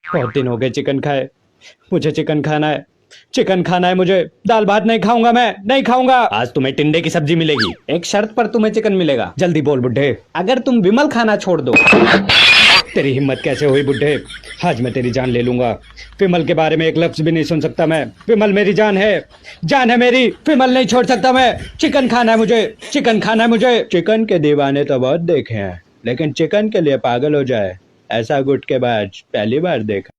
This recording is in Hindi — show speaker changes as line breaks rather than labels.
बहुत दिन हो गए चिकन खाए। मुझे चिकन खाना है। चिकन खाना है मुझे। दाल भात नहीं खाऊंगा, मैं नहीं खाऊंगा। आज तुम्हें टिंडे की सब्जी मिलेगी, एक शर्त पर तुम्हें चिकन मिलेगा। जल्दी बोल बुड्ढे, अगर तुम विमल खाना छोड़ दो। तेरी हिम्मत कैसे हुई बुड्ढे? आज मैं तेरी जान ले लूंगा। विमल के बारे में एक लफ्ज भी नहीं सुन सकता मैं। विमल मेरी जान है, जान है मेरी। विमल नहीं छोड़ सकता मैं। चिकन खाना है मुझे, चिकन खाना है मुझे। चिकन के दीवाने तो बहुत देखे हैं, लेकिन चिकन के लिए पागल हो जाए ऐसा गुटकेबाज पहली बार देखा।